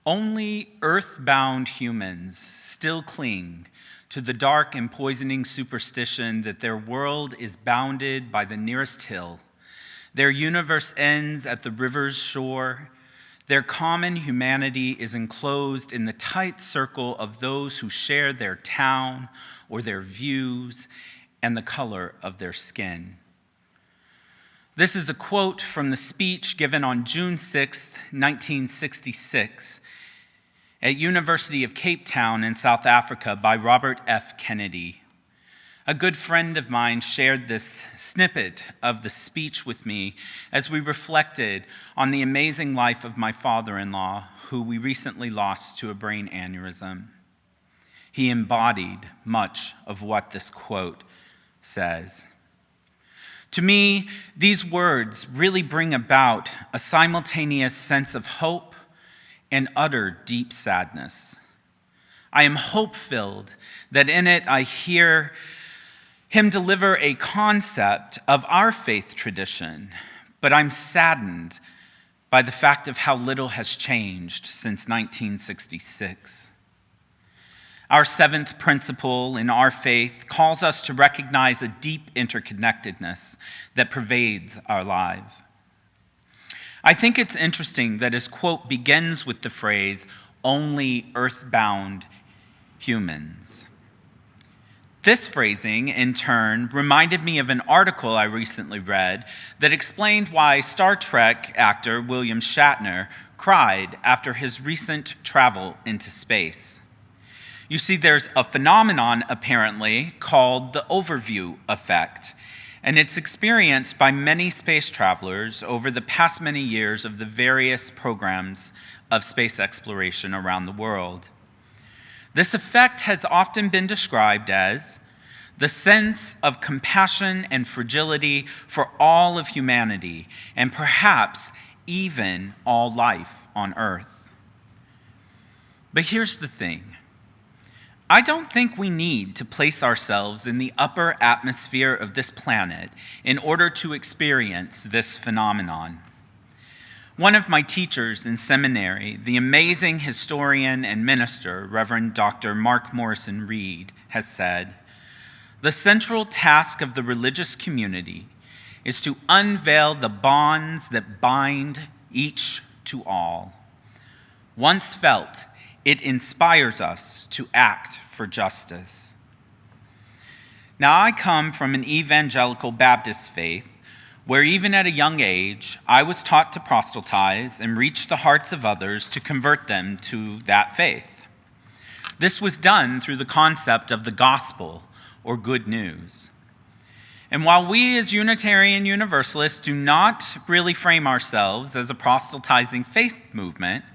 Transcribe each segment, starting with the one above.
Only earthbound humans still cling to the dark and poisoning superstition that their world is bounded by the nearest hill. Their universe ends at the river's shore. Their common humanity is enclosed in the tight circle of those who share their town or their views and the color of their skin. This is a quote from the speech given on June 6, 1966, at University of Cape Town in South Africa by Robert F. Kennedy. A good friend of mine shared this snippet of the speech with me as we reflected on the amazing life of my father-in-law, who we recently lost to a brain aneurysm. He embodied much of what this quote says. To me, these words really bring about a simultaneous sense of hope and utter deep sadness. I am hope-filled that in it I hear him deliver a concept of our faith tradition, but I'm saddened by the fact of how little has changed since 1966. Our seventh principle in our faith calls us to recognize a deep interconnectedness that pervades our lives. I think it's interesting that his quote begins with the phrase, "only earthbound humans." This phrasing, in turn, reminded me of an article I recently read that explained why Star Trek actor William Shatner cried after his recent travel into space. You see, there's a phenomenon, apparently, called the overview effect, and it's experienced by many space travelers over the past many years of the various programs of space exploration around the world. This effect has often been described as the sense of compassion and fragility for all of humanity, and perhaps even all life on Earth. But here's the thing. I don't think we need to place ourselves in the upper atmosphere of this planet in order to experience this phenomenon. One of my teachers in seminary, the amazing historian and minister, Reverend Dr. Mark Morrison Reed, has said, "The central task of the religious community is to unveil the bonds that bind each to all. Once felt, it inspires us to act for justice." Now, I come from an evangelical Baptist faith where even at a young age, I was taught to proselytize and reach the hearts of others to convert them to that faith. This was done through the concept of the gospel, or good news. And while we as Unitarian Universalists do not really frame ourselves as a proselytizing faith movement,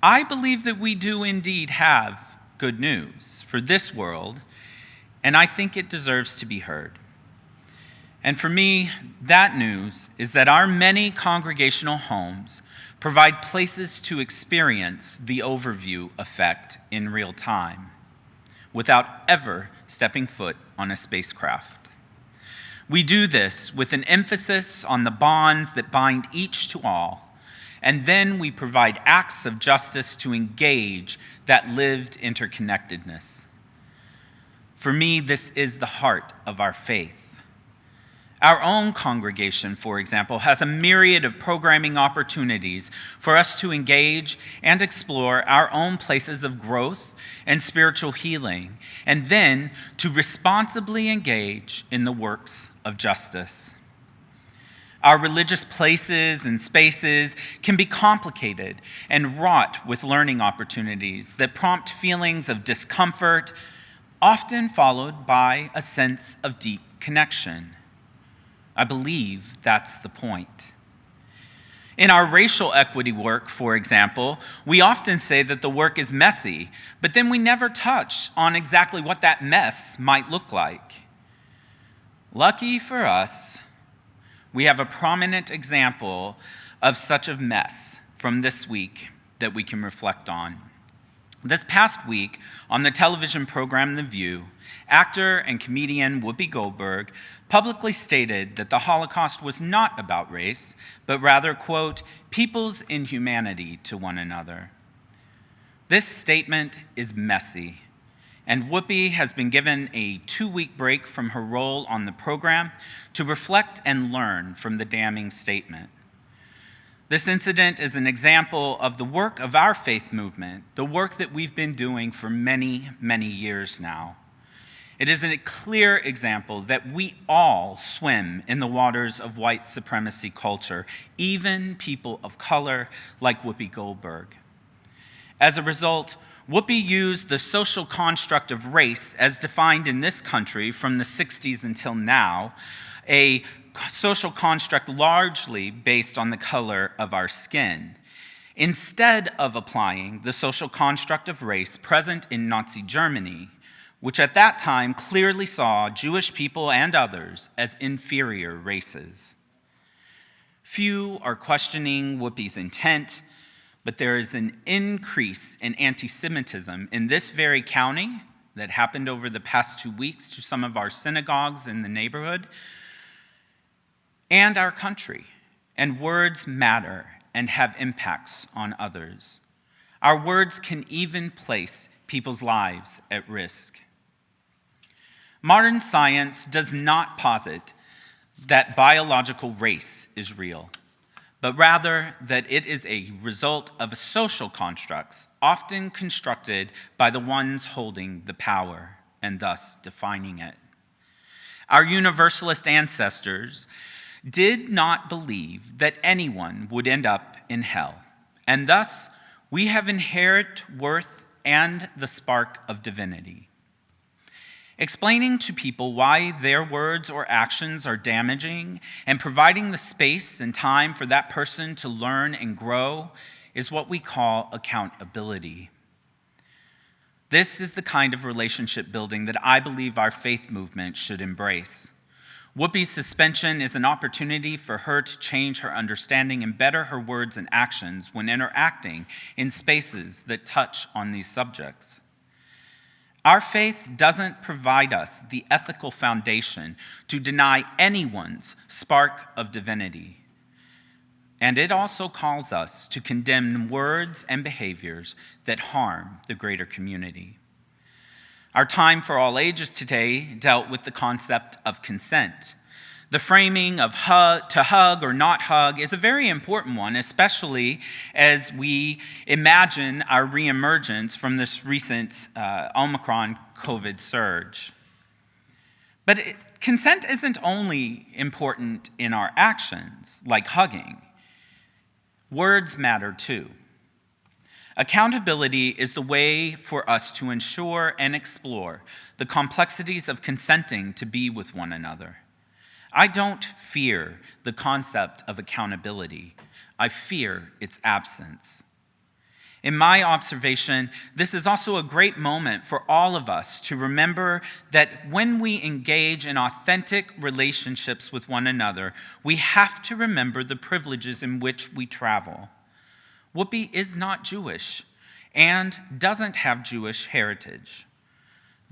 I believe that we do indeed have good news for this world, and I think it deserves to be heard. And for me, that news is that our many congregational homes provide places to experience the overview effect in real time, without ever stepping foot on a spacecraft. We do this with an emphasis on the bonds that bind each to all, and then we provide acts of justice to engage that lived interconnectedness. For me, this is the heart of our faith. Our own congregation, for example, has a myriad of programming opportunities for us to engage and explore our own places of growth and spiritual healing, and then to responsibly engage in the works of justice. Our religious places and spaces can be complicated and wrought with learning opportunities that prompt feelings of discomfort, often followed by a sense of deep connection. I believe that's the point. In our racial equity work, for example, we often say that the work is messy, but then we never touch on exactly what that mess might look like. Lucky for us, we have a prominent example of such a mess from this week that we can reflect on. This past week, on the television program The View, actor and comedian Whoopi Goldberg publicly stated that the Holocaust was not about race, but rather, quote, people's inhumanity to one another. This statement is messy, and Whoopi has been given a 2-week break from her role on the program to reflect and learn from the damning statement. This incident is an example of the work of our faith movement, the work that we've been doing for many, many years now. It is a clear example that we all swim in the waters of white supremacy culture, even people of color like Whoopi Goldberg. As a result, Whoopi used the social construct of race as defined in this country from the 60s until now, a social construct largely based on the color of our skin, instead of applying the social construct of race present in Nazi Germany, which at that time clearly saw Jewish people and others as inferior races. Few are questioning Whoopi's intent, but there is an increase in anti-Semitism in this very county that happened over the past 2 weeks to some of our synagogues in the neighborhood and our country. And words matter and have impacts on others. Our words can even place people's lives at risk. Modern science does not posit that biological race is real, but rather that it is a result of social constructs, often constructed by the ones holding the power and thus defining it. Our Universalist ancestors did not believe that anyone would end up in hell, and thus we have inherent worth and the spark of divinity. Explaining to people why their words or actions are damaging and providing the space and time for that person to learn and grow is what we call accountability. This is the kind of relationship building that I believe our faith movement should embrace. Whoopi's suspension is an opportunity for her to change her understanding and better her words and actions when interacting in spaces that touch on these subjects. Our faith doesn't provide us the ethical foundation to deny anyone's spark of divinity. And it also calls us to condemn words and behaviors that harm the greater community. Our Time for All Ages today dealt with the concept of consent. The framing of to hug or not hug is a very important one, especially as we imagine our reemergence from this recent Omicron COVID surge. But consent isn't only important in our actions, like hugging. Words matter too. Accountability is the way for us to ensure and explore the complexities of consenting to be with one another. I don't fear the concept of accountability. I fear its absence. In my observation, this is also a great moment for all of us to remember that when we engage in authentic relationships with one another, we have to remember the privileges in which we travel. Whoopi is not Jewish and doesn't have Jewish heritage.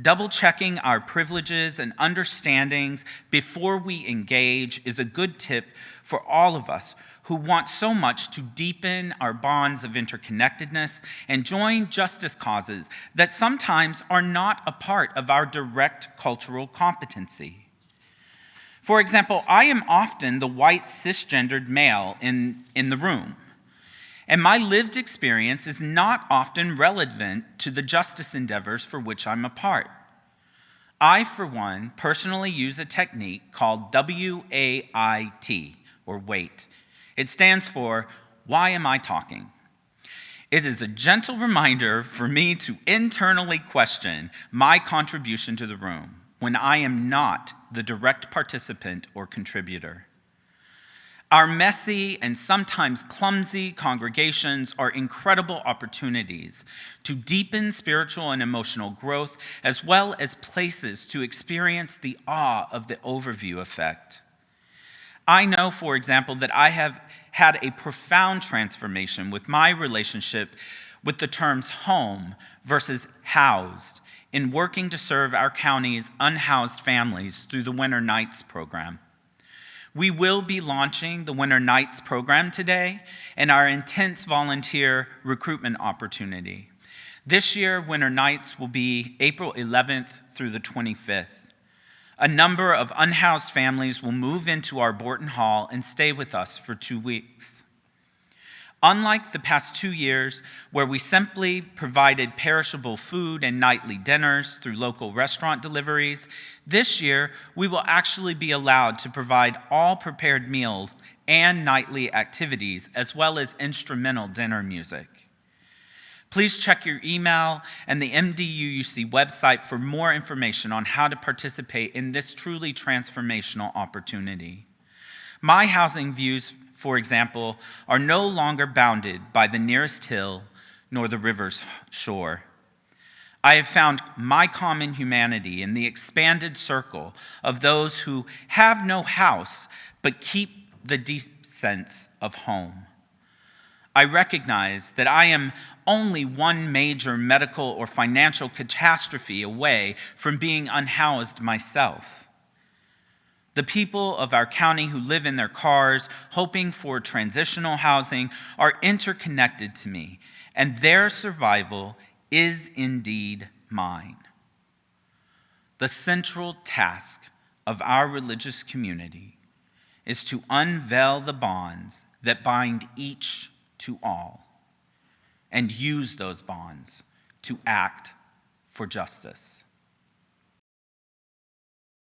Double-checking our privileges and understandings before we engage is a good tip for all of us who want so much to deepen our bonds of interconnectedness and join justice causes that sometimes are not a part of our direct cultural competency. For example, I am often the white cisgendered male in the room. And my lived experience is not often relevant to the justice endeavors for which I'm a part. I, for one, personally use a technique called WAIT, or WAIT. It stands for, why am I talking? It is a gentle reminder for me to internally question my contribution to the room when I am not the direct participant or contributor. Our messy and sometimes clumsy congregations are incredible opportunities to deepen spiritual and emotional growth, as well as places to experience the awe of the overview effect. I know, for example, that I have had a profound transformation with my relationship with the terms home versus housed in working to serve our county's unhoused families through the Winter Nights program. We will be launching the Winter Nights program today and our intense volunteer recruitment opportunity. This year, winter nights will be April 11th through the 25th. A number of unhoused families will move into our Borton Hall and stay with us for 2 weeks. Unlike the past 2 years, where we simply provided perishable food and nightly dinners through local restaurant deliveries, this year we will actually be allowed to provide all prepared meals and nightly activities, as well as instrumental dinner music. Please check your email and the MDUUC website for more information on how to participate in this truly transformational opportunity. My housing views, for example, are no longer bounded by the nearest hill nor the river's shore. I have found my common humanity in the expanded circle of those who have no house but keep the deep sense of home. I recognize that I am only one major medical or financial catastrophe away from being unhoused myself. The people of our county who live in their cars, hoping for transitional housing, are interconnected to me, and their survival is indeed mine. The central task of our religious community is to unveil the bonds that bind each to all, and use those bonds to act for justice.